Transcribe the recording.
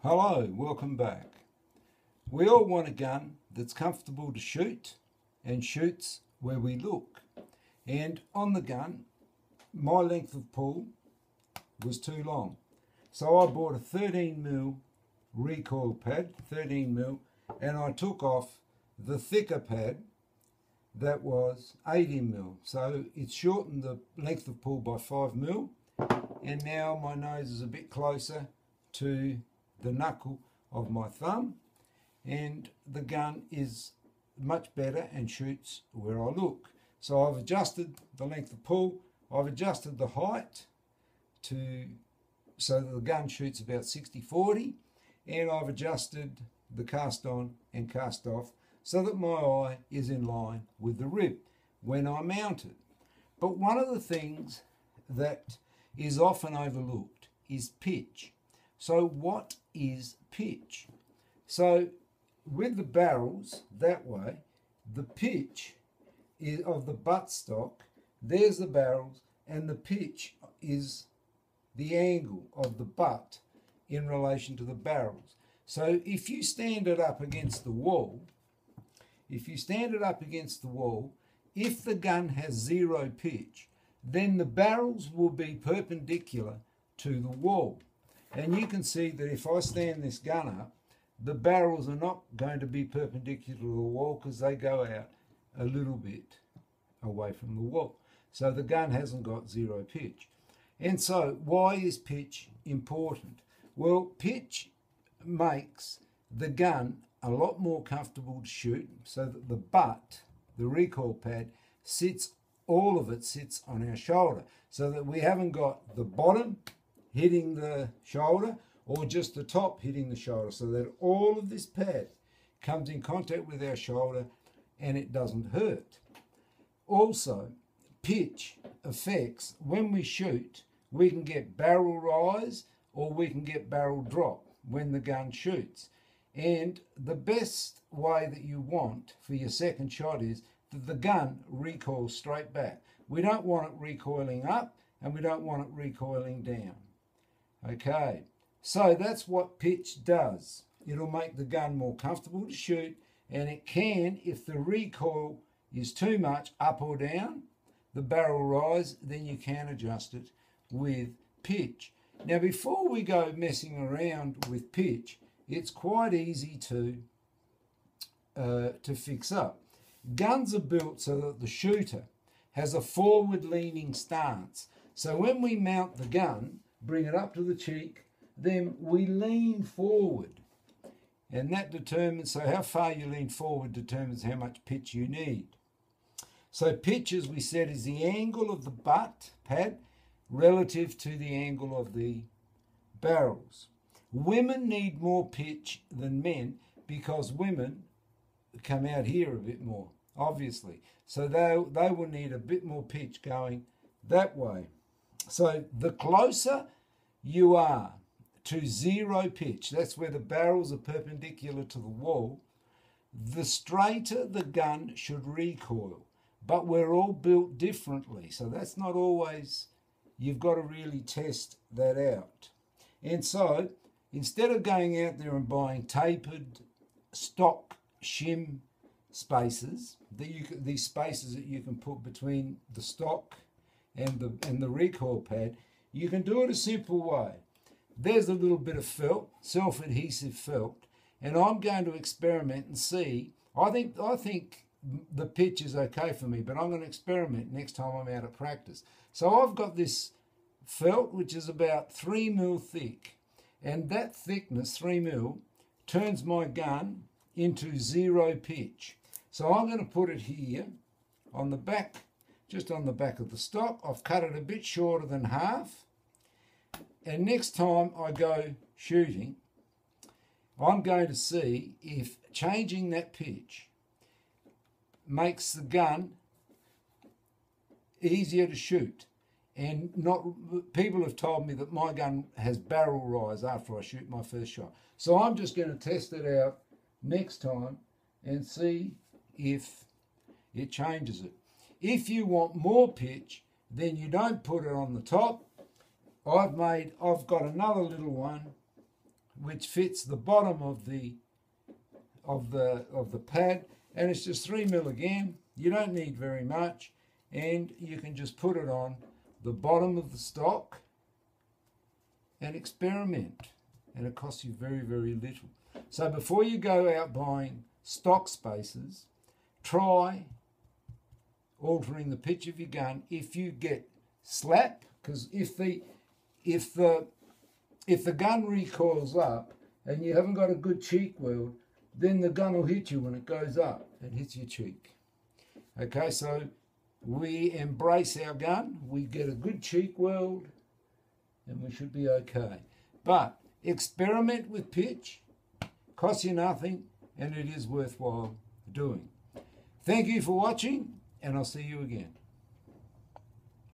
Hello, welcome back. We all want a gun that's comfortable to shoot and shoots where we look. And on the gun, my length of pull was too long. So I bought a 13mm recoil pad, 13mm, and I took off the thicker pad that was 18mm. So it shortened the length of pull by 5mm, and now my nose is a bit closer to the knuckle of my thumb, and the gun is much better and shoots where I look. So I've adjusted the length of pull, I've adjusted the height so that the gun shoots about 60-40, and I've adjusted the cast on and cast off so that my eye is in line with the rib when I mount it. But one of the things that is often overlooked is pitch. So what is pitch? So with the barrels that way, the pitch is of the buttstock, there's the barrels, and the pitch is the angle of the butt in relation to the barrels. So if you stand it up against the wall, if the gun has zero pitch, then the barrels will be perpendicular to the wall. And you can see that if I stand this gun up, the barrels are not going to be perpendicular to the wall because they go out a little bit away from the wall. So the gun hasn't got zero pitch. And so why is pitch important? Well, pitch makes the gun a lot more comfortable to shoot so that the butt, the recoil pad, all of it sits on our shoulder so that we haven't got the bottom hitting the shoulder or just the top hitting the shoulder, so that all of this pad comes in contact with our shoulder and it doesn't hurt. Also, pitch affects when we shoot, we can get barrel rise or we can get barrel drop when the gun shoots. And the best way that you want for your second shot is that the gun recoils straight back. We don't want it recoiling up and we don't want it recoiling down. Okay, so that's what pitch does. It'll make the gun more comfortable to shoot, and it can, if the recoil is too much up or down, the barrel rise, then you can adjust it with pitch. Now before we go messing around with pitch, it's quite easy to fix up. Guns are built so that the shooter has a forward leaning stance. So when we mount the gun, bring it up to the cheek, then we lean forward. And that determines, so how far you lean forward determines how much pitch you need. So pitch, as we said, is the angle of the butt pad relative to the angle of the barrels. Women need more pitch than men because women come out here a bit more, obviously. So they will need a bit more pitch going that way. So the closer you are to zero pitch, that's where the barrels are perpendicular to the wall, the straighter the gun should recoil. But we're all built differently, so that's not always, you've got to really test that out. And so instead of going out there and buying tapered stock shim spacers, these spaces that you can put between the stock and the recoil pad, you can do it a simple way. There's a little bit of felt, self-adhesive felt, and I'm going to experiment and see. I think the pitch is okay for me, but I'm going to experiment next time I'm out at practice. So I've got this felt which is about 3mm thick, and that thickness, 3mm, turns my gun into zero pitch. So I'm going to put it here on the back, just on the back of the stock. I've cut it a bit shorter than half. And next time I go shooting, I'm going to see if changing that pitch makes the gun easier to shoot. And people have told me that my gun has barrel rise after I shoot my first shot. So I'm just going to test it out next time and see if it changes it. If you want more pitch, then you don't put it on the top. I've got another little one which fits the bottom of the pad, and it's just 3mm again. You don't need very much, and you can just put it on the bottom of the stock and experiment, and it costs you very, very little. So before you go out buying stock spacers, try altering the pitch of your gun. If you get slap, because if the gun recoils up and you haven't got a good cheek weld, then the gun will hit you when it goes up and hits your cheek. Okay, so we embrace our gun, we get a good cheek weld, and we should be okay. But experiment with pitch, costs you nothing, and it is worthwhile doing. Thank you for watching, and I'll see you again.